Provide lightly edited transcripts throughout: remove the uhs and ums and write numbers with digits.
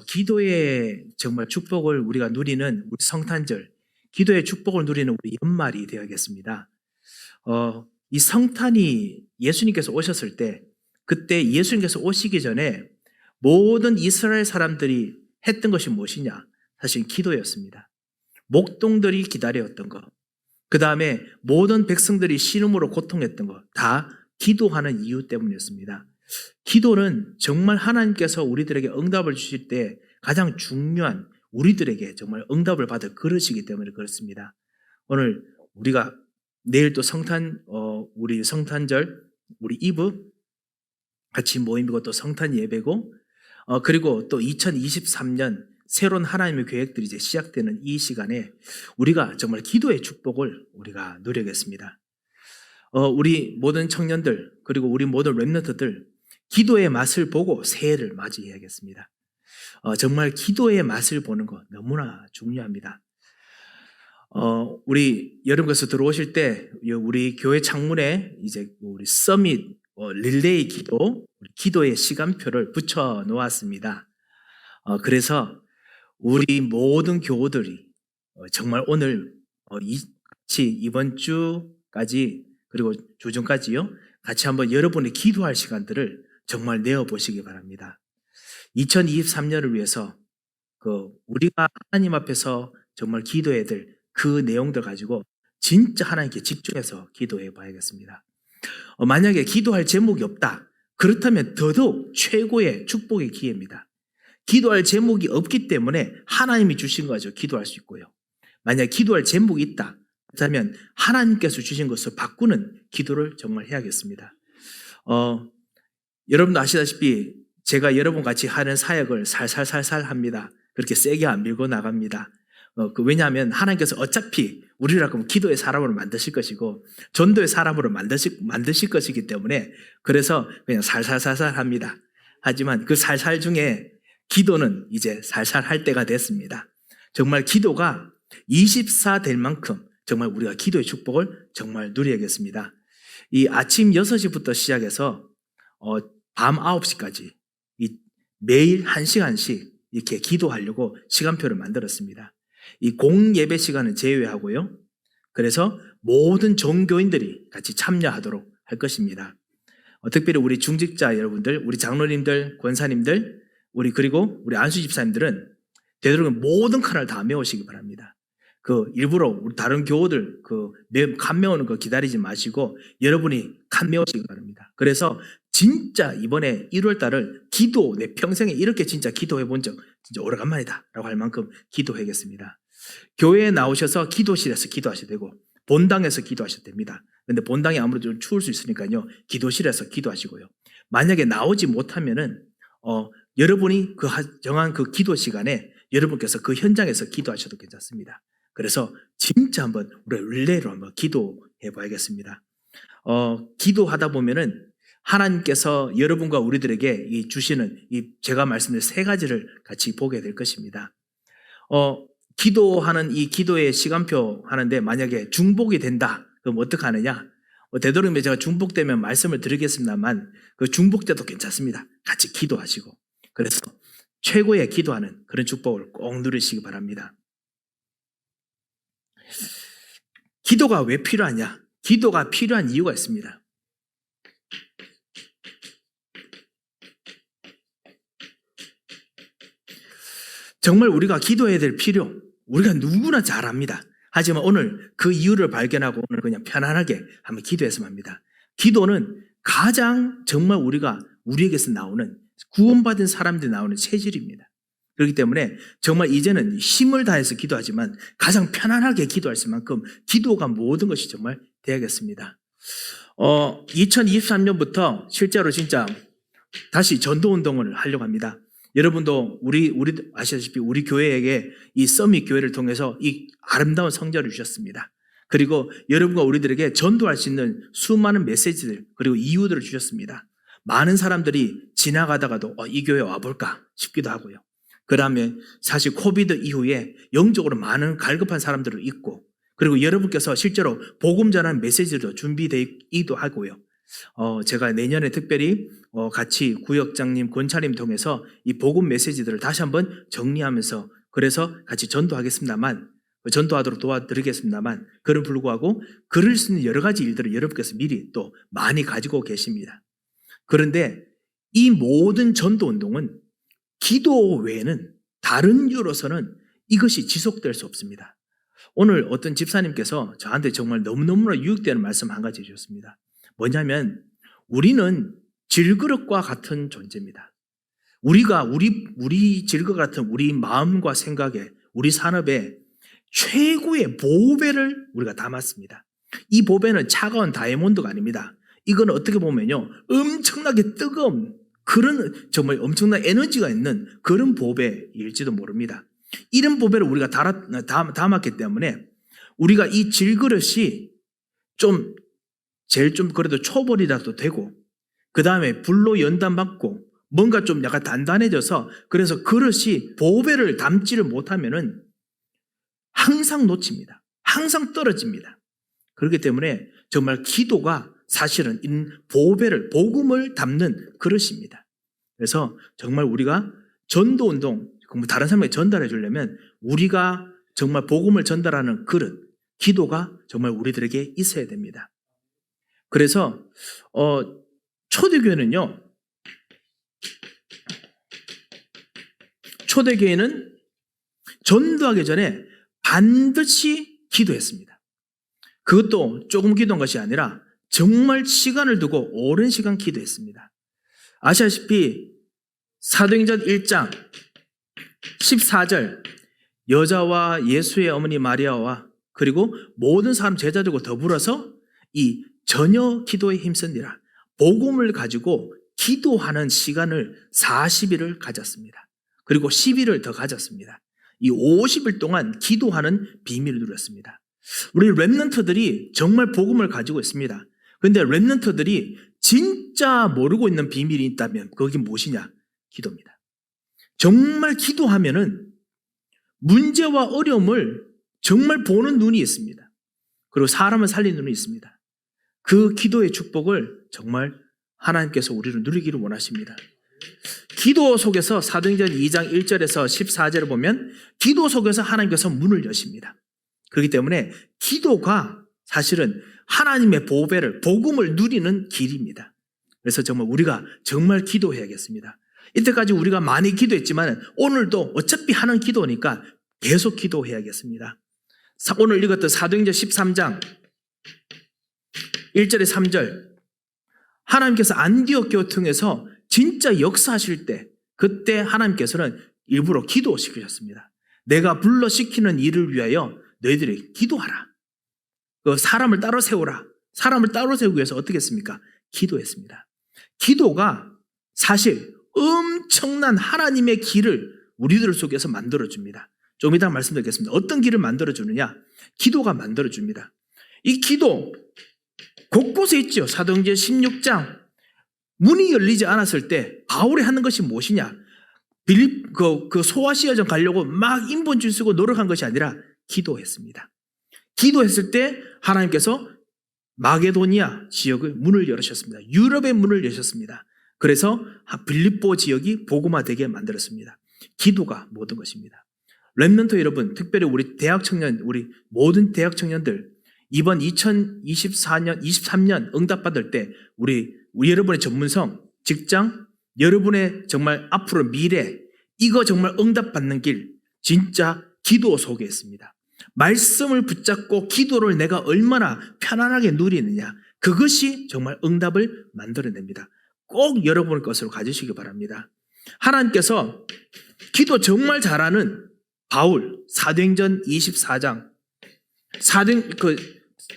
기도의 정말 축복을 우리가 누리는 우리 성탄절, 기도의 축복을 누리는 우리 연말이 되어야겠습니다. 이 성탄이 예수님께서 오셨을 때, 그때 예수님께서 오시기 전에 모든 이스라엘 사람들이 했던 것이 무엇이냐? 사실 기도였습니다. 목동들이 기다려왔던 것, 그 다음에 모든 백성들이 신음으로 고통했던 것, 다 기도하는 이유 때문이었습니다. 기도는 정말 하나님께서 우리들에게 응답을 주실 때 가장 중요한, 우리들에게 정말 응답을 받을 그릇이기 때문에 그렇습니다. 오늘 우리가 내일 또 우리 성탄절, 우리 이브 같이 모임이고 또 성탄 예배고, 그리고 또 2023년 새로운 하나님의 계획들이 이제 시작되는 이 시간에 우리가 정말 기도의 축복을 우리가 누리겠습니다. 우리 모든 청년들, 그리고 우리 모든 렘넌트들, 기도의 맛을 보고 새해를 맞이해야겠습니다. 정말 기도의 맛을 보는 것 너무나 중요합니다. 우리 여러분께서 들어오실 때 우리 교회 창문에 이제 우리 서밋 릴레이 기도의 시간표를 붙여 놓았습니다. 그래서 우리 모든 교우들이 정말 오늘 이번 주까지 그리고 주중까지요, 같이 한번 여러분이 기도할 시간들을 정말 내어보시기 바랍니다. 2023년을 위해서 우리가 하나님 앞에서 정말 기도해야 될 그 내용들 가지고 진짜 하나님께 집중해서 기도해 봐야겠습니다. 만약에 기도할 제목이 없다, 그렇다면 더더욱 최고의 축복의 기회입니다. 기도할 제목이 없기 때문에 하나님이 주신 거죠. 기도할 수 있고요. 만약에 기도할 제목이 있다, 그렇다면 하나님께서 주신 것을 바꾸는 기도를 정말 해야겠습니다. 여러분도 아시다시피 제가 여러분 같이 하는 사역을 살살살살 합니다. 그렇게 세게 안 밀고 나갑니다. 왜냐하면 하나님께서 어차피 우리를 그러면 기도의 사람으로 만드실 것이고 전도의 사람으로 만드실 것이기 때문에, 그래서 그냥 살살살살 합니다. 하지만 그 살살 중에 기도는 이제 살살 할 때가 됐습니다. 정말 기도가 24 될 만큼 정말 우리가 기도의 축복을 정말 누려야겠습니다. 이 아침 6시부터 시작해서 밤 9시까지 매일 1시간씩 이렇게 기도하려고 시간표를 만들었습니다. 이 공예배 시간은 제외하고요. 그래서 모든 종교인들이 같이 참여하도록 할 것입니다. 특별히 우리 중직자 여러분들, 우리 장로님들, 권사님들, 그리고 우리 안수 집사님들은 되도록 모든 칸을 다 메우시기 바랍니다. 일부러 우리 다른 교우들 칸 메우는 거 기다리지 마시고 여러분이 칸 메우시기 바랍니다. 그래서 진짜 이번에 1월 달을 내 평생에 이렇게 진짜 기도해 본 적 진짜 오래간만이다 라고 할 만큼 기도하겠습니다. 교회에 나오셔서 기도실에서 기도하셔도 되고 본당에서 기도하셔도 됩니다. 그런데 본당이 아무래도 좀 추울 수 있으니까요, 기도실에서 기도하시고요. 만약에 나오지 못하면은 여러분이 정한 그 기도 시간에 여러분께서 그 현장에서 기도하셔도 괜찮습니다. 그래서 진짜 한번 우리 릴레이로 한번 기도해 봐야겠습니다. 기도하다 보면은 하나님께서 여러분과 우리들에게 주시는 제가 말씀드린 3가지를 같이 보게 될 것입니다. 기도하는 이 기도의 시간표 하는데 만약에 중복이 된다, 그럼 어떻게 하느냐? 되도록이면 제가 중복되면 말씀을 드리겠습니다만 그 중복돼도 괜찮습니다. 같이 기도하시고, 그래서 최고의 기도하는 그런 축복을 꼭 누리시기 바랍니다. 기도가 왜 필요하냐? 기도가 필요한 이유가 있습니다. 정말 우리가 기도해야 될 필요, 우리가 누구나 잘 압니다. 하지만 오늘 그 이유를 발견하고 오늘 그냥 편안하게 한번 기도했으면 합니다. 기도는 가장 정말 우리에게서 나오는, 구원받은 사람들이 나오는 체질입니다. 그렇기 때문에 정말 이제는 힘을 다해서 기도하지만 가장 편안하게 기도할 만큼 기도가 모든 것이 정말 되야겠습니다. 2023년부터 실제로 진짜 다시 전도운동을 하려고 합니다. 여러분도 우리 아시다시피 우리 교회에게 이 서밋 교회를 통해서 이 아름다운 성전을 주셨습니다. 그리고 여러분과 우리들에게 전도할 수 있는 수많은 메시지들, 그리고 이유들을 주셨습니다. 많은 사람들이 지나가다가도 이 교회 와볼까 싶기도 하고요. 그 다음에 사실 코비드 이후에 영적으로 많은 갈급한 사람들도 있고, 그리고 여러분께서 실제로 복음 전하는 메시지도 준비되기도 하고요. 제가 내년에 특별히 같이 구역장님, 권차님 통해서 이 복음 메시지들을 다시 한번 정리하면서 그래서 같이 전도하겠습니다만, 전도하도록 도와드리겠습니다만, 그런 불구하고 그럴 수 있는 여러 가지 일들을 여러분께서 미리 또 많이 가지고 계십니다. 그런데 이 모든 전도 운동은 기도 외에는 다른 이유로서는 이것이 지속될 수 없습니다. 오늘 어떤 집사님께서 저한테 정말 너무너무나 유익되는 말씀 한 가지 해주셨습니다. 뭐냐면 우리는 질그릇과 같은 존재입니다. 우리 질그릇 같은 우리 마음과 생각에 우리 산업에 최고의 보배를 우리가 담았습니다. 이 보배는 차가운 다이아몬드가 아닙니다. 이건 어떻게 보면요, 엄청나게 뜨거운 그런 정말 엄청난 에너지가 있는 그런 보배일지도 모릅니다. 이런 보배를 우리가 담았기 때문에 우리가 이 질그릇이 제일 그래도 초벌이라도 되고, 그 다음에 불로 연단받고 뭔가 좀 약간 단단해져서 그래서 그릇이 보배를 담지를 못하면은 항상 놓칩니다. 항상 떨어집니다. 그렇기 때문에 정말 기도가 사실은 이 보배를, 복음을 담는 그릇입니다. 그래서 정말 우리가 전도운동, 다른 사람에게 전달해 주려면 우리가 정말 복음을 전달하는 그릇, 기도가 정말 우리들에게 있어야 됩니다. 그래서 초대교회는 전도하기 전에 반드시 기도했습니다. 그것도 조금 기도한 것이 아니라 정말 시간을 두고 오랜 시간 기도했습니다. 아시다시피 사도행전 1장 14절 여자와 예수의 어머니 마리아와 그리고 모든 사람 제자들과 더불어서 이 전혀 기도에 힘쓰니라, 복음을 가지고 기도하는 시간을 40일을 가졌습니다. 그리고 10일을 더 가졌습니다. 이 50일 동안 기도하는 비밀을 누렸습니다. 우리 렘넌트들이 정말 복음을 가지고 있습니다. 그런데 렘넌트들이 진짜 모르고 있는 비밀이 있다면 그게 무엇이냐? 기도입니다. 정말 기도하면은 문제와 어려움을 정말 보는 눈이 있습니다. 그리고 사람을 살리는 눈이 있습니다. 그 기도의 축복을 정말 하나님께서 우리를 누리기를 원하십니다. 기도 속에서 사도행전 2장 1절에서 14절을 보면 기도 속에서 하나님께서 문을 여십니다. 그렇기 때문에 기도가 사실은 하나님의 보배를, 복음을 누리는 길입니다. 그래서 정말 우리가 정말 기도해야겠습니다. 이때까지 우리가 많이 기도했지만 오늘도 어차피 하는 기도니까 계속 기도해야겠습니다. 오늘 읽었던 사도행전 13장 1절에 3절, 하나님께서 안디옥 교회 통해서 진짜 역사하실 때 그때 하나님께서는 일부러 기도시키셨습니다. 내가 불러시키는 일을 위하여 너희들이 기도하라. 사람을 따로 세우라. 사람을 따로 세우기 위해서 어떻게 했습니까? 기도했습니다. 기도가 사실 엄청난 하나님의 길을 우리들 속에서 만들어줍니다. 좀 이따 말씀드리겠습니다. 어떤 길을 만들어주느냐? 기도가 만들어줍니다. 이 기도 곳곳에 있죠. 사도행전 16장 문이 열리지 않았을 때 바울이 하는 것이 무엇이냐? 그 소아시아전 가려고 막 인본주의 쓰고 노력한 것이 아니라 기도했습니다. 기도했을 때 하나님께서 마게도니아 지역의 문을 열으셨습니다. 유럽의 문을 여셨습니다. 그래서 빌립보 지역이 복음화되게 만들었습니다. 기도가 모든 것입니다. 렘넌트 여러분, 특별히 우리 대학 청년, 우리 모든 대학 청년들 이번 2024년, 23년 응답받을 때 우리 여러분의 전문성, 직장, 여러분의 정말 앞으로 미래, 이거 정말 응답받는 길 진짜 기도 속에 있습니다. 말씀을 붙잡고 기도를 내가 얼마나 편안하게 누리느냐, 그것이 정말 응답을 만들어냅니다. 꼭 여러분의 것으로 가지시기 바랍니다. 하나님께서 기도 정말 잘하는 바울, 사도행전 24장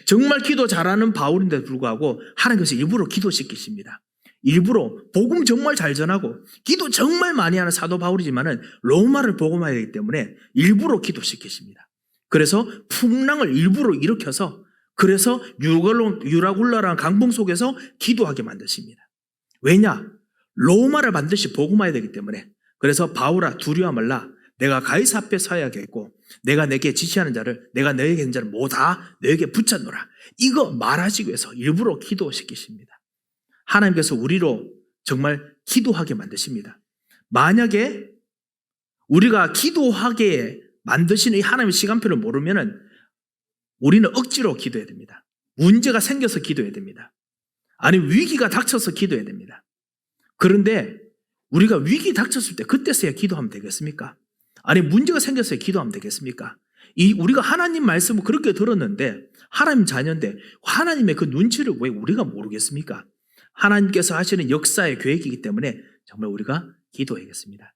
정말 기도 잘하는 바울인데도 불구하고 하나님께서 일부러 기도시키십니다. 일부러 복음 정말 잘 전하고 기도 정말 많이 하는 사도 바울이지만은 로마를 복음해야 되기 때문에 일부러 기도시키십니다. 그래서 풍랑을 일부러 일으켜서 그래서 유라굴라라는 강풍 속에서 기도하게 만드십니다. 왜냐? 로마를 반드시 복음해야 되기 때문에. 그래서 바울아 두려워 말라. 내가 가이사 앞에 서야겠고 내가 내게 지시하는 자를 내가 너에게 있는 자를 모두 다 너에게 붙였노라. 이거 말하시기 위해서 일부러 기도시키십니다. 하나님께서 우리로 정말 기도하게 만드십니다. 만약에 우리가 기도하게 만드시는 이 하나님의 시간표를 모르면은 우리는 억지로 기도해야 됩니다. 문제가 생겨서 기도해야 됩니다. 아니 위기가 닥쳐서 기도해야 됩니다. 그런데 우리가 위기 닥쳤을 때 그때서야 기도하면 되겠습니까? 아니 문제가 생겼어야 기도하면 되겠습니까? 우리가 하나님 말씀을 그렇게 들었는데 하나님 자녀인데 하나님의 그 눈치를 왜 우리가 모르겠습니까? 하나님께서 하시는 역사의 계획이기 때문에 정말 우리가 기도해야겠습니다.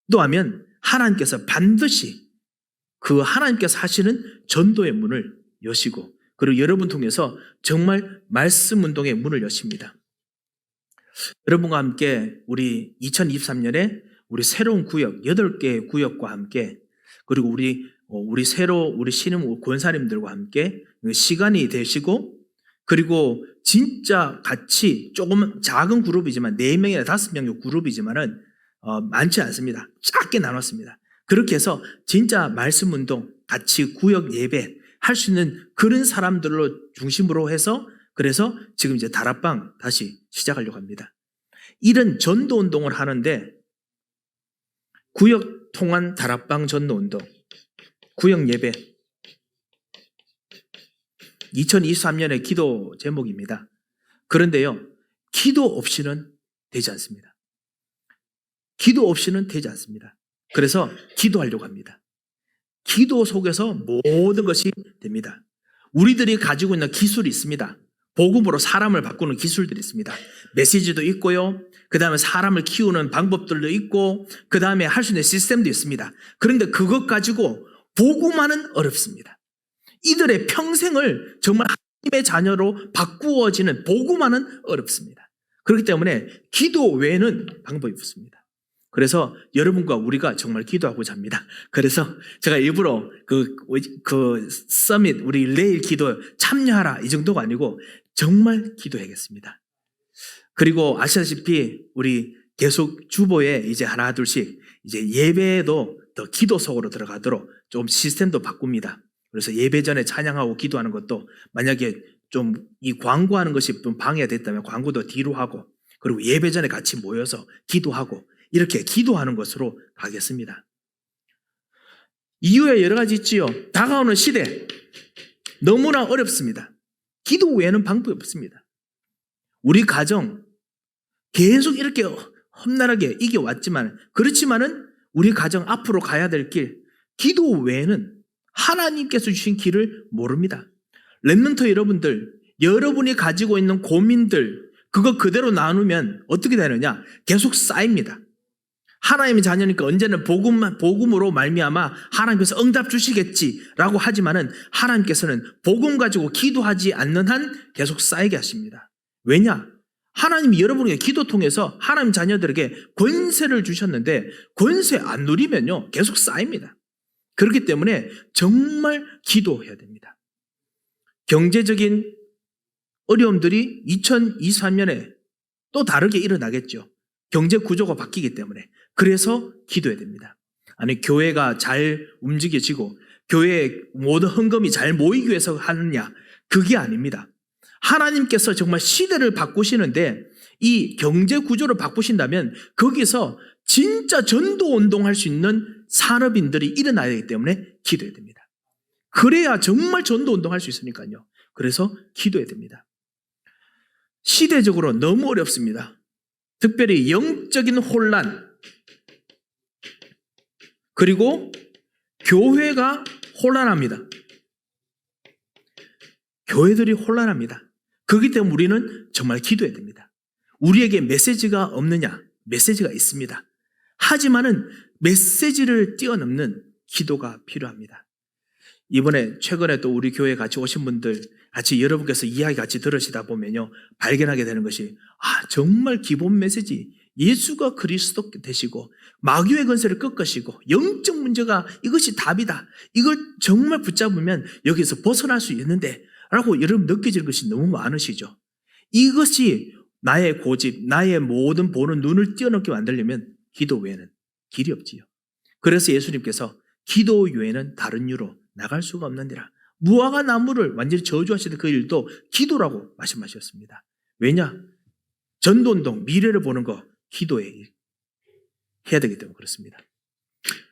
기도하면 하나님께서 반드시 그 하나님께서 하시는 전도의 문을 여시고 그리고 여러분 통해서 정말 말씀 운동의 문을 여십니다. 여러분과 함께 우리 2023년에 우리 새로운 구역 8개의 구역과 함께 그리고 우리 신임 권사님들과 함께 시간이 되시고 그리고 진짜 같이 조금 작은 그룹이지만 4명이나 5명의 그룹이지만은 많지 않습니다. 작게 나눴습니다. 그렇게 해서 진짜 말씀 운동 같이 구역 예배 할 수 있는 그런 사람들로 중심으로 해서 그래서 지금 이제 다락방 다시 시작하려고 합니다. 이런 전도 운동을 하는데 구역 통한 다락방 전도 운동, 구역 예배 2023년의 기도 제목입니다. 그런데요, 기도 없이는 되지 않습니다. 기도 없이는 되지 않습니다. 그래서 기도하려고 합니다. 기도 속에서 모든 것이 됩니다. 우리들이 가지고 있는 기술이 있습니다. 복음으로 사람을 바꾸는 기술들이 있습니다. 메시지도 있고요. 그 다음에 사람을 키우는 방법들도 있고 그 다음에 할 수 있는 시스템도 있습니다. 그런데 그것 가지고 복음화는 어렵습니다. 이들의 평생을 정말 하나님의 자녀로 바꾸어지는 복음화는 어렵습니다. 그렇기 때문에 기도 외에는 방법이 없습니다. 그래서 여러분과 우리가 정말 기도하고자 합니다. 그래서 제가 일부러 그 서밋 우리 내일 기도 참여하라 이 정도가 아니고 정말 기도해야겠습니다. 그리고 아시다시피 우리 계속 주보에 이제 하나 둘씩 이제 예배에도 더 기도 속으로 들어가도록 좀 시스템도 바꿉니다. 그래서 예배 전에 찬양하고 기도하는 것도 만약에 좀 이 광고하는 것이 좀 방해됐다면 광고도 뒤로 하고 그리고 예배 전에 같이 모여서 기도하고 이렇게 기도하는 것으로 가겠습니다. 이유에 여러 가지 있지요. 다가오는 시대 너무나 어렵습니다. 기도 외에는 방법이 없습니다. 우리 가정 계속 이렇게 험난하게 이겨왔지만 그렇지만은 우리 가정 앞으로 가야 될 길 기도 외에는 하나님께서 주신 길을 모릅니다. 렘넌트 여러분들 여러분이 가지고 있는 고민들 그거 그대로 나누면 어떻게 되느냐 계속 쌓입니다. 하나님의 자녀니까 언제는 복음으로 말미암아 하나님께서 응답 주시겠지라고 하지만은 하나님께서는 복음 가지고 기도하지 않는 한 계속 쌓이게 하십니다. 왜냐? 하나님이 여러분에게 기도 통해서 하나님 자녀들에게 권세를 주셨는데 권세 안 누리면요 계속 쌓입니다. 그렇기 때문에 정말 기도해야 됩니다. 경제적인 어려움들이 2023년에 또 다르게 일어나겠죠. 경제 구조가 바뀌기 때문에. 그래서 기도해야 됩니다. 아니 교회가 잘 움직여지고 교회에 모든 헌금이 잘 모이기 위해서 하느냐 그게 아닙니다. 하나님께서 정말 시대를 바꾸시는데 이 경제 구조를 바꾸신다면 거기서 진짜 전도 운동할 수 있는 산업인들이 일어나야 하기 때문에 기도해야 됩니다. 그래야 정말 전도 운동할 수 있으니까요. 그래서 기도해야 됩니다. 시대적으로 너무 어렵습니다. 특별히 영적인 혼란 그리고 교회가 혼란합니다. 교회들이 혼란합니다. 그렇기 때문에 우리는 정말 기도해야 됩니다. 우리에게 메시지가 없느냐? 메시지가 있습니다. 하지만은 메시지를 뛰어넘는 기도가 필요합니다. 이번에 최근에 또 우리 교회 같이 오신 분들 같이 여러분께서 이야기 같이 들으시다 보면요 발견하게 되는 것이 정말 기본 메시지 예수가 그리스도 되시고 마귀의 권세를 꺾으시고 영적 문제가 이것이 답이다. 이걸 정말 붙잡으면 여기서 벗어날 수 있는데 라고 여러분 느껴질 것이 너무 많으시죠. 이것이 나의 고집, 나의 모든 보는 눈을 뛰어넘게 만들려면 기도 외에는 길이 없지요. 그래서 예수님께서 기도 외에는 다른 이유로 나갈 수가 없느니라. 무화과 나무를 완전히 저주하시던 그 일도 기도라고 말씀하셨습니다. 왜냐? 전도운동, 미래를 보는 거 기도해야 되기 때문에 그렇습니다.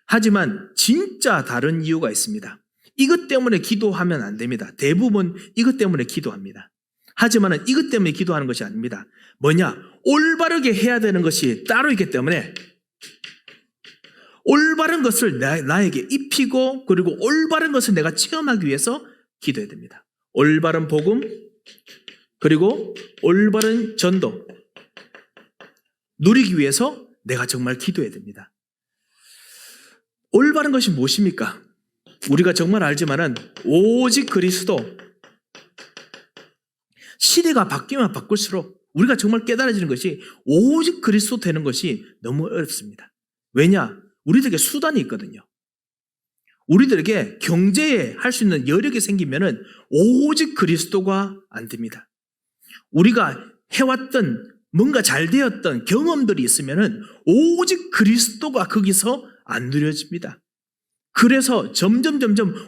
하지만 진짜 다른 이유가 있습니다. 이것 때문에 기도하면 안 됩니다. 대부분 이것 때문에 기도합니다. 하지만 이것 때문에 기도하는 것이 아닙니다. 뭐냐? 올바르게 해야 되는 것이 따로 있기 때문에 올바른 것을 나에게 입히고 그리고 올바른 것을 내가 체험하기 위해서 기도해야 됩니다. 올바른 복음 그리고 올바른 전도 누리기 위해서 내가 정말 기도해야 됩니다. 올바른 것이 무엇입니까? 우리가 정말 알지만은 오직 그리스도. 시대가 바뀌면 바꿀수록 우리가 정말 깨달아지는 것이 오직 그리스도 되는 것이 너무 어렵습니다. 왜냐? 우리들에게 수단이 있거든요. 우리들에게 경제에 할 수 있는 여력이 생기면은 오직 그리스도가 안 됩니다. 우리가 해왔던 뭔가 잘 되었던 경험들이 있으면은 오직 그리스도가 거기서 안 누려집니다. 그래서 점점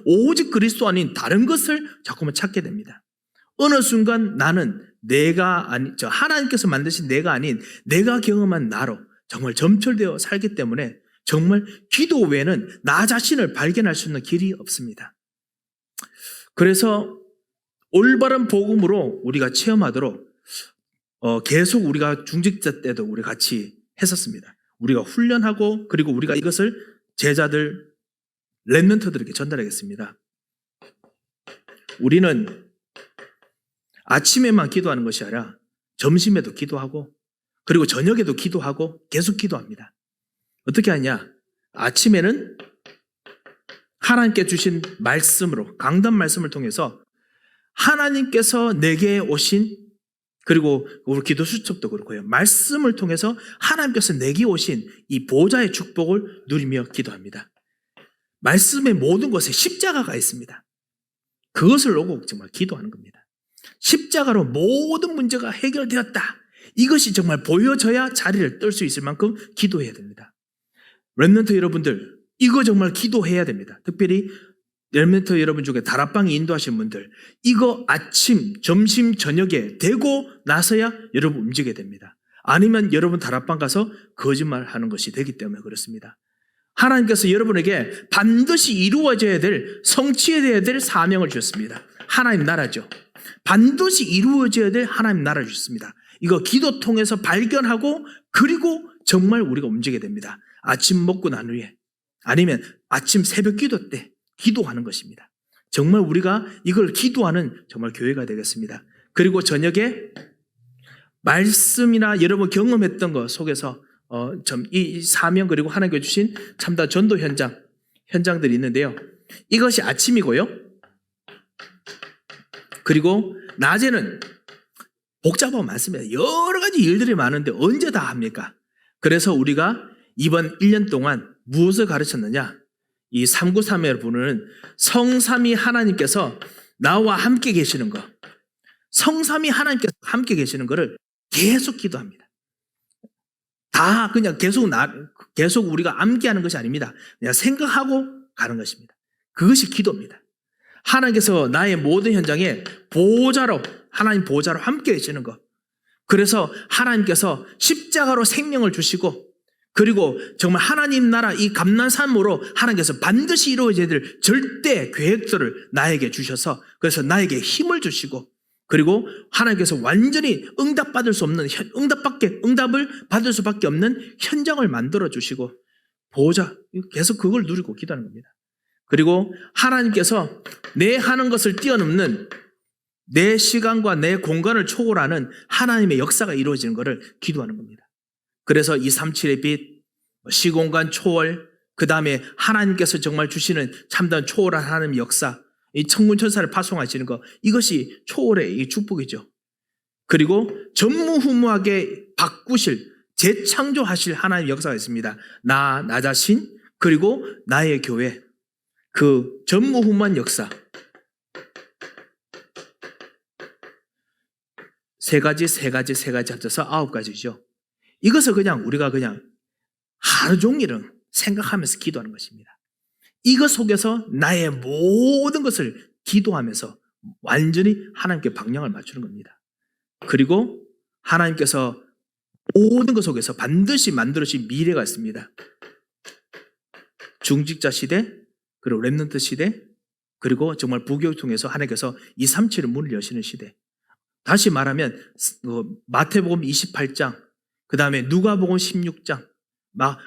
오직 그리스도 아닌 다른 것을 자꾸만 찾게 됩니다. 어느 순간 나는 하나님께서 만드신 내가 아닌 내가 경험한 나로 정말 점철되어 살기 때문에 정말 기도 외에는 나 자신을 발견할 수 있는 길이 없습니다. 그래서 올바른 복음으로 우리가 체험하도록 계속 우리가 중직자 때도 우리 같이 했었습니다. 우리가 훈련하고 그리고 우리가 이것을 제자들, 렘넌트들에게 전달하겠습니다. 우리는 아침에만 기도하는 것이 아니라 점심에도 기도하고 그리고 저녁에도 기도하고 계속 기도합니다. 어떻게 하냐? 아침에는 하나님께 주신 말씀으로 강단 말씀을 통해서 하나님께서 내게 오신 그리고 우리 기도 수첩도 그렇고요. 말씀을 통해서 하나님께서 내게 오신 이 보좌의 축복을 누리며 기도합니다. 말씀의 모든 것에 십자가가 있습니다. 그것을 놓고 정말 기도하는 겁니다. 십자가로 모든 문제가 해결되었다. 이것이 정말 보여져야 자리를 뜰 수 있을 만큼 기도해야 됩니다. 렘넌트 여러분들, 이거 정말 기도해야 됩니다. 특별히 렘넌트 여러분 중에 다락방에 인도하신 분들, 이거 아침, 점심, 저녁에 되고 나서야 여러분 움직이게 됩니다. 아니면 여러분 다락방 가서 거짓말하는 것이 되기 때문에 그렇습니다. 하나님께서 여러분에게 반드시 이루어져야 될, 성취해야 될 사명을 주셨습니다. 하나님 나라죠. 반드시 이루어져야 될 하나님 나라를 주셨습니다. 이거 기도 통해서 발견하고 그리고 정말 우리가 움직이게 됩니다. 아침 먹고 난 후에 아니면 아침 새벽 기도 때 기도하는 것입니다. 정말 우리가 이걸 기도하는 정말 교회가 되겠습니다. 그리고 저녁에 말씀이나 여러분 경험했던 것 속에서 이 사명 그리고 하나님께 주신 참다 전도 현장들이 있는데요. 이것이 아침이고요. 그리고 낮에는 복잡하고 많습니다. 여러 가지 일들이 많은데 언제 다 합니까? 그래서 우리가 이번 1년 동안 무엇을 가르쳤느냐? 이 393을 부르는 성삼위 하나님께서 나와 함께 계시는 것. 성삼위 하나님께서 함께 계시는 것을 계속 기도합니다. 다 그냥 계속 우리가 암기하는 것이 아닙니다. 그냥 생각하고 가는 것입니다. 그것이 기도입니다. 하나님께서 나의 모든 현장에 하나님 보호자로 함께 계시는 것. 그래서 하나님께서 십자가로 생명을 주시고 그리고 정말 하나님 나라 이 감난산으로 하나님께서 반드시 이루어져야 될 절대 계획들을 나에게 주셔서 그래서 나에게 힘을 주시고 그리고 하나님께서 완전히 응답을 받을 수밖에 없는 현장을 만들어 주시고 보호자 계속 그걸 누리고 기도하는 겁니다. 그리고 하나님께서 내 하는 것을 뛰어넘는 내 시간과 내 공간을 초월하는 하나님의 역사가 이루어지는 것을 기도하는 겁니다. 그래서 237의 빛, 시공간 초월, 그 다음에 하나님께서 정말 주시는 참다운 초월한 하나님의 역사, 이 천군천사를 파송하시는 것, 이것이 초월의 이 축복이죠. 그리고 전무후무하게 바꾸실, 재창조하실 하나님의 역사가 있습니다. 나 자신, 그리고 나의 교회, 그 전무후무한 역사. 세 가지 합쳐서 9가지죠. 이것을 우리가 하루 종일은 생각하면서 기도하는 것입니다. 이것 속에서 나의 모든 것을 기도하면서 완전히 하나님께 방향을 맞추는 겁니다. 그리고 하나님께서 모든 것 속에서 반드시 만들어진 미래가 있습니다. 중직자 시대, 그리고 렘넌트 시대, 그리고 정말 부교육 통해서 하나님께서 237의 문을 여시는 시대. 다시 말하면 마태복음 28장, 그 다음에 누가복음 16장,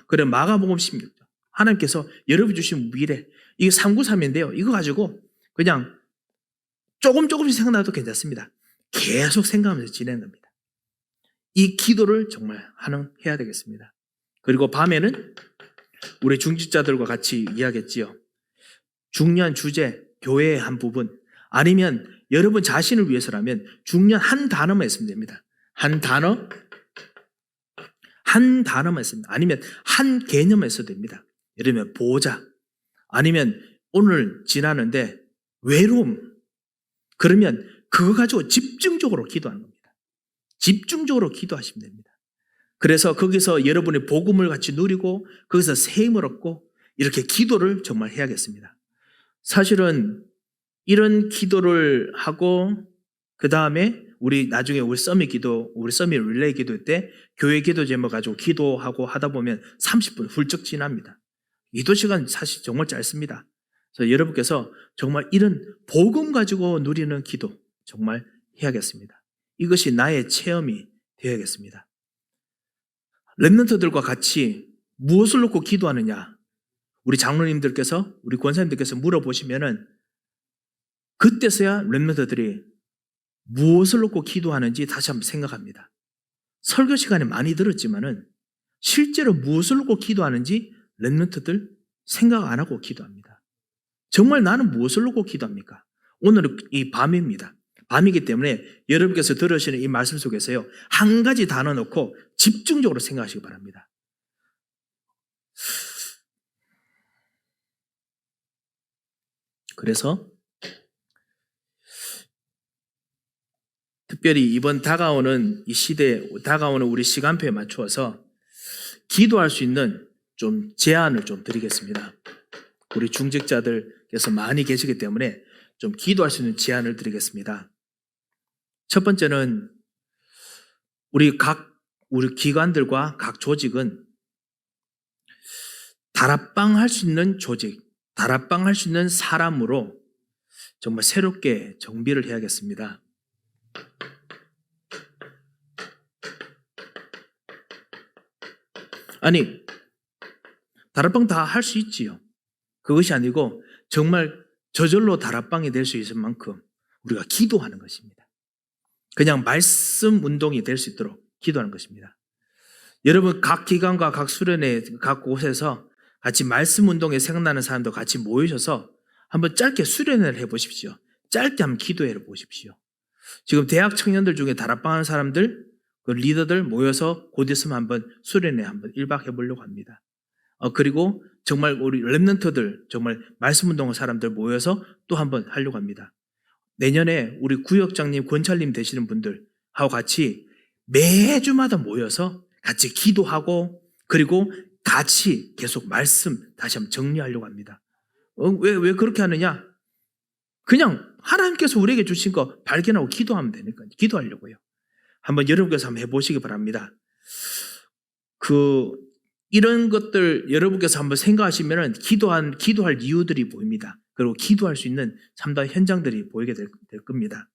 그래 마가복음 16장. 하나님께서 여러분 주신 미래, 이게 393인데요. 이거 가지고 그냥 조금씩 생각나도 괜찮습니다. 계속 생각하면서 지내는 겁니다. 이 기도를 정말 해야 되겠습니다. 그리고 밤에는 우리 중직자들과 같이 이야기했지요. 중요한 주제, 교회의 한 부분, 아니면 여러분 자신을 위해서라면 중요한 한 단어만 있으면 됩니다. 한 단어만 있으면, 아니면 한 개념만 있어도 됩니다. 예를 들면 보호자, 아니면 오늘 지나는데 외로움, 그러면 그거 가지고 집중적으로 기도하는 겁니다. 집중적으로 기도하시면 됩니다. 그래서 거기서 여러분의 복음을 같이 누리고 거기서 새 힘을 얻고 이렇게 기도를 정말 해야겠습니다. 사실은 이런 기도를 하고 그 다음에 우리 나중에 우리 서밋 릴레이 기도 때 교회 기도 제목 가지고 기도하고 하다 보면 30분 훌쩍 지납니다. 기도 시간 사실 정말 짧습니다. 그래서 여러분께서 정말 이런 복음 가지고 누리는 기도 정말 해야겠습니다. 이것이 나의 체험이 되어야겠습니다. 렘넌트들과 같이 무엇을 놓고 기도하느냐? 우리 장로님들께서, 우리 권사님들께서 물어보시면은 그때서야 렘넌트들이 무엇을 놓고 기도하는지 다시 한번 생각합니다. 설교 시간에 많이 들었지만은 실제로 무엇을 놓고 기도하는지 렘넌트들 생각 안 하고 기도합니다. 정말 나는 무엇을 놓고 기도합니까? 오늘은 이 밤입니다. 밤이기 때문에 여러분께서 들으시는 이 말씀 속에서요, 한 가지 단어 놓고 집중적으로 생각하시기 바랍니다. 그래서 특별히 이번 다가오는 이 시대에, 다가오는 우리 시간표에 맞추어서 기도할 수 있는 좀 제안을 좀 드리겠습니다. 우리 중직자들께서 많이 계시기 때문에 좀 기도할 수 있는 제안을 드리겠습니다. 첫 번째는 우리 기관들과 각 조직은 다락방 할 수 있는 조직, 다락방 할 수 있는 사람으로 정말 새롭게 정비를 해야겠습니다. 아니, 다락방 다 할 수 있지요. 그것이 아니고 정말 저절로 다락방이 될 수 있을 만큼 우리가 기도하는 것입니다. 그냥 말씀 운동이 될 수 있도록 기도하는 것입니다. 여러분 각 기관과 각 수련회 각 곳에서 같이 말씀 운동에 생각나는 사람도 같이 모이셔서 한번 짧게 수련회를 해보십시오. 짧게 한번 기도해 보십시오. 지금 대학 청년들 중에 다락방 하는 사람들, 그 리더들 모여서 곧 있으면 한번 수련회 한번 1박 해보려고 합니다. 그리고 정말 우리 렘넌트들, 정말 말씀 운동하는 사람들 모여서 또 한번 하려고 합니다. 내년에 우리 구역장님, 권찰님 되시는 분들하고 같이 매주마다 모여서 같이 기도하고 그리고 같이 계속 말씀 다시 한번 정리하려고 합니다. 왜 그렇게 하느냐? 그냥 하나님께서 우리에게 주신 거 발견하고 기도하면 되니까 기도하려고요. 한번 여러분께서 한번 해보시기 바랍니다. 이런 것들 여러분께서 한번 생각하시면 기도할 이유들이 보입니다. 그리고 기도할 수 있는 참다운 현장들이 보이게 될 겁니다.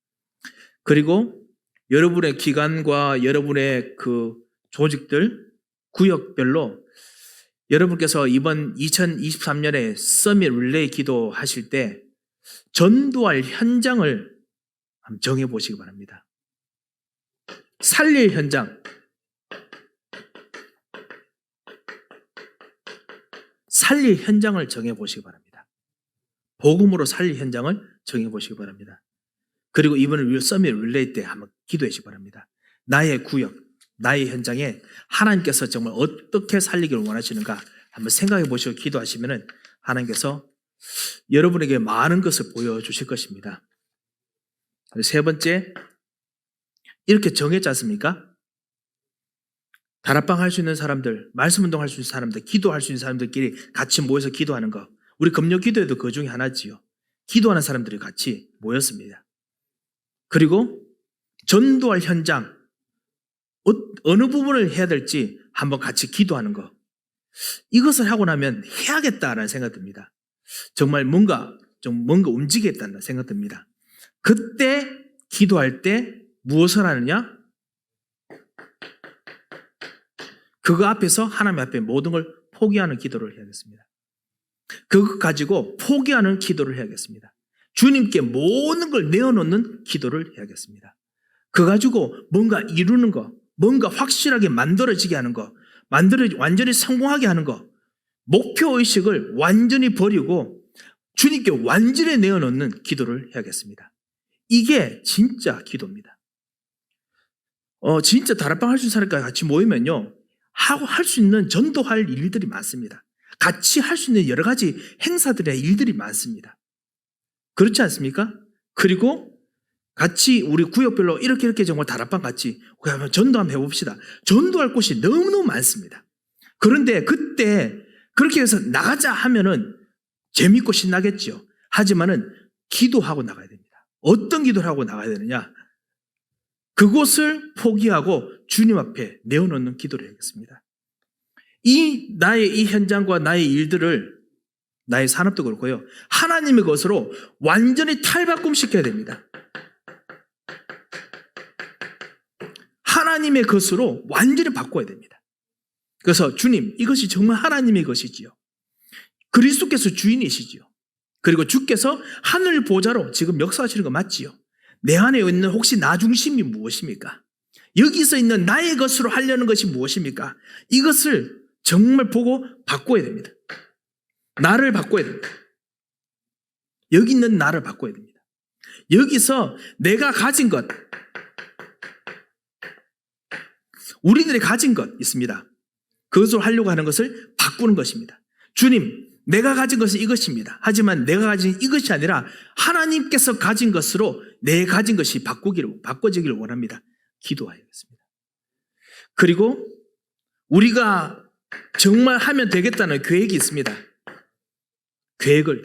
그리고 여러분의 기관과 여러분의 그 조직들, 구역별로 여러분께서 이번 2023년에 서밋 릴레이 기도하실 때 전도할 현장을 한번 정해보시기 바랍니다. 살릴 현장, 살릴 현장을 정해보시기 바랍니다. 복음으로 살릴 현장을 정해보시기 바랍니다. 그리고 이번에 서밋 릴레이 때 한번 기도하시기 바랍니다. 나의 구역, 나의 현장에 하나님께서 정말 어떻게 살리기를 원하시는가 한번 생각해 보시고 기도하시면 하나님께서 여러분에게 많은 것을 보여주실 것입니다. 세 번째, 이렇게 정했지 않습니까? 다락방 할 수 있는 사람들, 말씀 운동 할 수 있는 사람들, 기도할 수 있는 사람들끼리 같이 모여서 기도하는 거. 우리 금요 기도에도 그 중에 하나지요. 기도하는 사람들이 같이 모였습니다. 그리고 전도할 현장, 어느 부분을 해야 될지 한번 같이 기도하는 거. 이것을 하고 나면 해야겠다라는 생각 듭니다. 정말 뭔가 움직이겠다는 생각 듭니다. 그때 기도할 때 무엇을 하느냐? 그거 앞에서 하나님 앞에 모든 걸 포기하는 기도를 해야겠습니다. 그것 가지고 포기하는 기도를 해야겠습니다. 주님께 모든 걸 내어놓는 기도를 해야겠습니다. 그거 가지고 뭔가 이루는 거, 뭔가 확실하게 만들어지게 하는 거, 완전히 성공하게 하는 거, 목표의식을 완전히 버리고 주님께 완전히 내어놓는 기도를 해야겠습니다. 이게 진짜 기도입니다. 진짜 다락방 할 수 있는 사람과 같이 모이면요, 하고 할 수 있는 전도할 일들이 많습니다. 같이 할 수 있는 여러 가지 행사들의 일들이 많습니다. 그렇지 않습니까? 그리고 같이 우리 구역별로 이렇게 정말 다락방 같이 전도 한번 해봅시다. 전도할 곳이 너무너무 많습니다. 그런데 그때 그렇게 해서 나가자 하면은 재밌고 신나겠죠. 하지만은 기도하고 나가야 됩니다. 어떤 기도를 하고 나가야 되느냐? 그곳을 포기하고 주님 앞에 내어놓는 기도를 해야겠습니다. 나의 이 현장과 나의 일들을, 나의 산업도 그렇고요, 하나님의 것으로 완전히 탈바꿈시켜야 됩니다. 하나님의 것으로 완전히 바꿔야 됩니다. 그래서 주님, 이것이 정말 하나님의 것이지요. 그리스도께서 주인이시지요. 그리고 주께서 하늘 보좌로 지금 역사하시는 거 맞지요. 내 안에 있는 혹시 나 중심이 무엇입니까? 여기서 있는 나의 것으로 하려는 것이 무엇입니까? 이것을 정말 보고 바꿔야 됩니다. 나를 바꿔야 됩니다. 여기 있는 나를 바꿔야 됩니다. 여기서 내가 가진 것, 우리들이 가진 것 있습니다. 그것을 하려고 하는 것을 바꾸는 것입니다. 주님, 내가 가진 것은 이것입니다. 하지만 내가 가진 이것이 아니라 하나님께서 가진 것으로 내 가진 것이 바꿔지기를 원합니다. 기도하야겠습니다. 그리고 우리가 정말 하면 되겠다는 계획이 있습니다. 계획을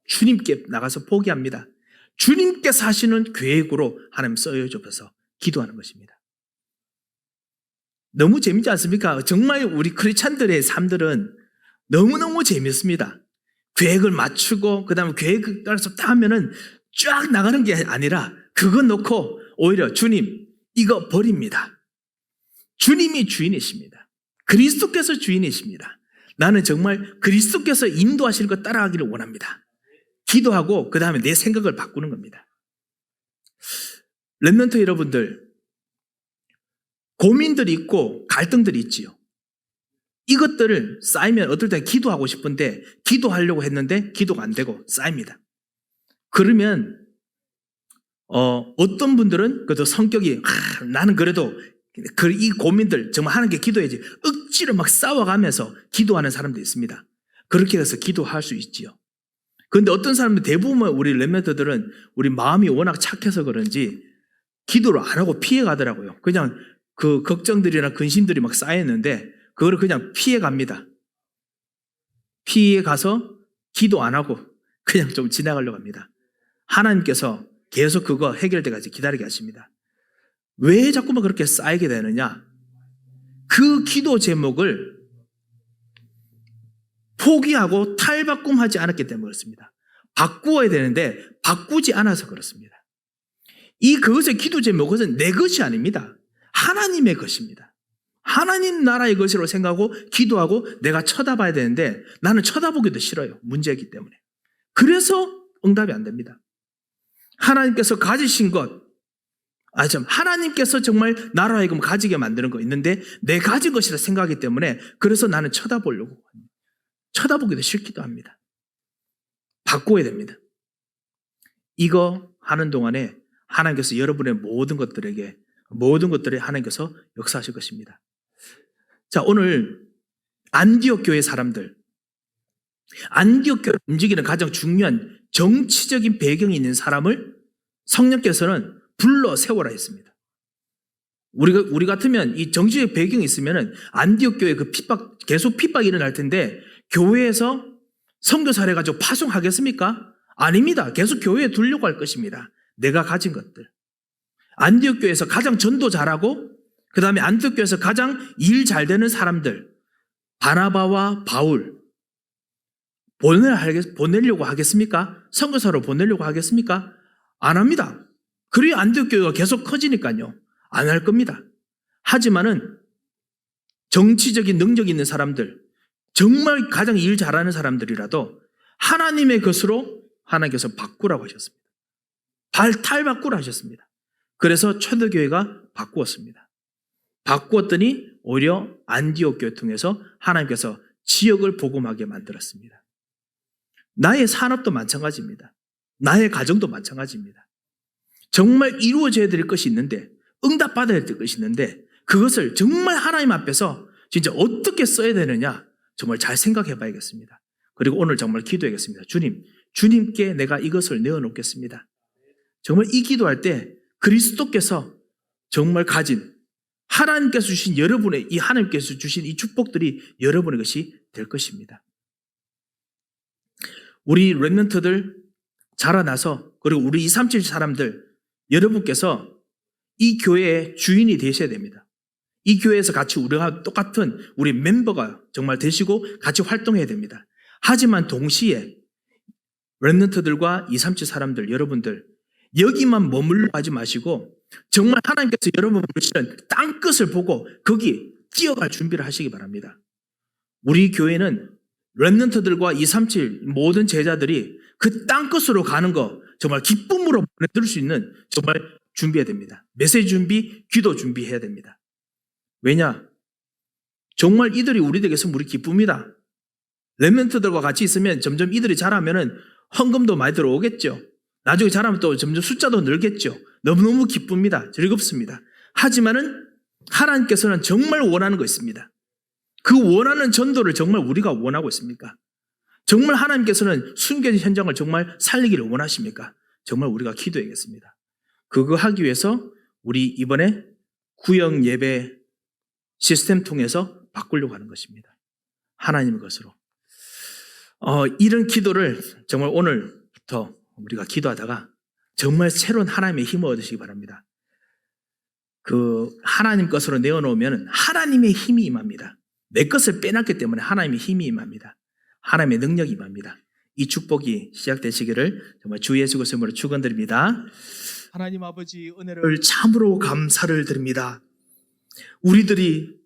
주님께 나가서 포기합니다. 주님께서 하시는 계획으로 하나님 써주셔서 기도하는 것입니다. 너무 재밌지 않습니까? 정말 우리 크리스찬들의 삶들은 너무너무 재밌습니다. 계획을 맞추고 그 다음에 계획을 따라서 딱 하면은 쫙 나가는 게 아니라 그거 놓고 오히려 주님, 이거 버립니다. 주님이 주인이십니다. 그리스도께서 주인이십니다. 나는 정말 그리스도께서 인도하시는 것 따라가기를 원합니다. 기도하고 그 다음에 내 생각을 바꾸는 겁니다. 렘넌트 여러분들, 고민들이 있고 갈등들이 있지요. 이것들을 쌓이면 어떨 때 기도하고 싶은데 기도하려고 했는데 기도가 안 되고 쌓입니다. 그러면 어떤 분들은 그래도 성격이 나는 그래도 이 고민들 정말 하나님께 기도해야지 억지로 막 싸워가면서 기도하는 사람도 있습니다. 그렇게 해서 기도할 수 있지요. 그런데 어떤 사람들, 대부분 우리 렘넌트들은 우리 마음이 워낙 착해서 그런지 기도를 안 하고 피해가더라고요. 그냥 그 걱정들이나 근심들이 막 쌓였는데 그거를 그냥 피해갑니다. 피해가서 기도 안 하고 그냥 좀 지나가려고 합니다. 하나님께서 계속 그거 해결되기까지 기다리게 하십니다. 왜 자꾸만 그렇게 쌓이게 되느냐? 그 기도 제목을 포기하고 탈바꿈하지 않았기 때문에 그렇습니다. 바꾸어야 되는데 바꾸지 않아서 그렇습니다. 그것의 기도 제목은 내 것이 아닙니다. 하나님의 것입니다. 하나님 나라의 것으로 생각하고 기도하고 내가 쳐다봐야 되는데 나는 쳐다보기도 싫어요. 문제이기 때문에. 그래서 응답이 안 됩니다. 하나님께서 가지신 것, 하나님께서 정말 나로 하여금 가지게 만드는 거 있는데 내 가진 것이라 생각하기 때문에 그래서 나는 쳐다보려고 합니다. 쳐다보기도 싫기도 합니다. 바꿔야 됩니다. 이거 하는 동안에 하나님께서 여러분의 모든 것들에 하나님께서 역사하실 것입니다. 자, 오늘 안디옥 교회 사람들, 안디옥 교회를 움직이는 가장 중요한 정치적인 배경이 있는 사람을 성령께서는 불러 세워라 했습니다. 우리 같으면 이 정치적 배경이 있으면은 안디옥 교회 계속 핍박이 일어날 텐데 교회에서 선교사를 해가지고 파송하겠습니까? 아닙니다. 계속 교회에 두려고 할 것입니다. 내가 가진 것들. 안디옥 교회에서 가장 전도 잘하고 그 다음에 안티오키아에서 가장 일 잘 되는 사람들, 바나바와 바울, 보내려고 하겠습니까? 선교사로 보내려고 하겠습니까? 안 합니다. 그래야 안티오키아가 계속 커지니까요. 안 할 겁니다. 하지만은 정치적인 능력 있는 사람들, 정말 가장 일 잘하는 사람들이라도 하나님의 것으로 하나님께서 바꾸라고 하셨습니다. 탈바꾸라 하셨습니다. 그래서 초대교회가 바꾸었습니다. 바꾸었더니 오히려 안디옥 교회 통해서 하나님께서 지역을 복음하게 만들었습니다. 나의 산업도 마찬가지입니다. 나의 가정도 마찬가지입니다. 정말 이루어져야 될 것이 있는데, 응답받아야 될 것이 있는데, 그것을 정말 하나님 앞에서 진짜 어떻게 써야 되느냐 정말 잘 생각해 봐야겠습니다. 그리고 오늘 정말 기도하겠습니다. 주님께 내가 이것을 내어놓겠습니다. 정말 이 기도할 때 그리스도께서 정말 가진 하나님께서 주신 여러분의 이 하나님께서 주신 이 축복들이 여러분의 것이 될 것입니다. 우리 렘넌트들 자라나서 그리고 우리 237 사람들 여러분께서 이 교회의 주인이 되셔야 됩니다. 이 교회에서 같이 우리가 똑같은 우리 멤버가 정말 되시고 같이 활동해야 됩니다. 하지만 동시에 렘넌트들과 237 사람들 여러분들 여기만 머물러 하지 마시고 정말 하나님께서 여러분 부르시는 땅끝을 보고 거기 뛰어갈 준비를 하시기 바랍니다. 우리 교회는 렘넌트들과 237 모든 제자들이 그 땅끝으로 가는 거 정말 기쁨으로 보내들 수 있는 정말 준비해야 됩니다. 메시지 준비, 기도 준비해야 됩니다. 왜냐? 정말 이들이 우리에게서 우리 기쁨이다. 렘넌트들과 같이 있으면 점점 이들이 자라면은 헌금도 많이 들어오겠죠. 나중에 자라면 또 점점 숫자도 늘겠죠. 너무너무 기쁩니다. 즐겁습니다. 하지만은 하나님께서는 정말 원하는 거 있습니다. 그 원하는 전도를 정말 우리가 원하고 있습니까? 정말 하나님께서는 숨겨진 현장을 정말 살리기를 원하십니까? 정말 우리가 기도해야겠습니다. 그거 하기 위해서 우리 이번에 구역 예배 시스템 통해서 바꾸려고 하는 것입니다. 하나님의 것으로. 이런 기도를 정말 오늘부터 우리가 기도하다가 정말 새로운 하나님의 힘을 얻으시기 바랍니다. 그 하나님 것으로 내어놓으면 하나님의 힘이 임합니다. 내 것을 빼놨기 때문에 하나님의 힘이 임합니다. 하나님의 능력이 임합니다. 이 축복이 시작되시기를 정말 주 예수 그리스도로 축원드립니다. 하나님 아버지 은혜를 참으로 감사를 드립니다. 우리들이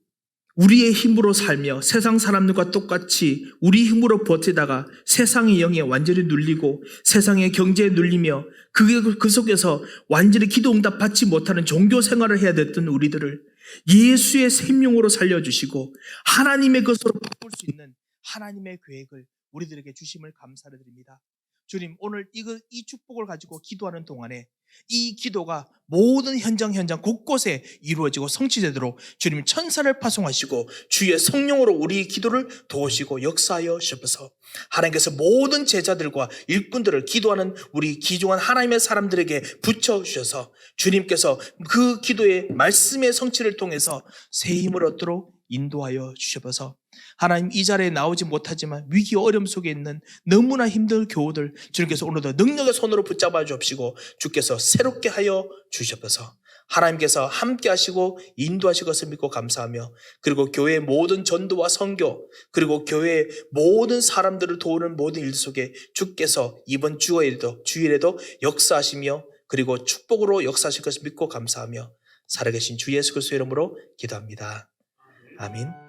우리의 힘으로 살며 세상 사람들과 똑같이 우리 힘으로 버티다가 세상의 영에 완전히 눌리고 세상의 경제에 눌리며 그 속에서 완전히 기도 응답 받지 못하는 종교 생활을 해야 됐던 우리들을 예수의 생명으로 살려주시고 하나님의 것으로 바꿀 수 있는 하나님의 계획을 우리들에게 주심을 감사를 드립니다. 주님, 오늘 이 축복을 가지고 기도하는 동안에 이 기도가 모든 현장 곳곳에 이루어지고 성취되도록 주님 천사를 파송하시고 주의 성령으로 우리 기도를 도우시고 역사하여 주셔서 하나님께서 모든 제자들과 일꾼들을 기도하는 우리 귀중한 하나님의 사람들에게 붙여주셔서 주님께서 그 기도의 말씀의 성취를 통해서 새 힘을 얻도록 인도하여 주셔서 하나님 이 자리에 나오지 못하지만 위기 어려움 속에 있는 너무나 힘든 교우들 주님께서 오늘도 능력의 손으로 붙잡아 주옵시고 주께서 새롭게 하여 주셔서 하나님께서 함께 하시고 인도하실 것을 믿고 감사하며 그리고 교회의 모든 전도와 선교 그리고 교회의 모든 사람들을 도우는 모든 일 속에 주께서 이번 주일에도 역사하시며 그리고 축복으로 역사하실 것을 믿고 감사하며 살아계신 주 예수 그리스도의 이름으로 기도합니다. 아멘.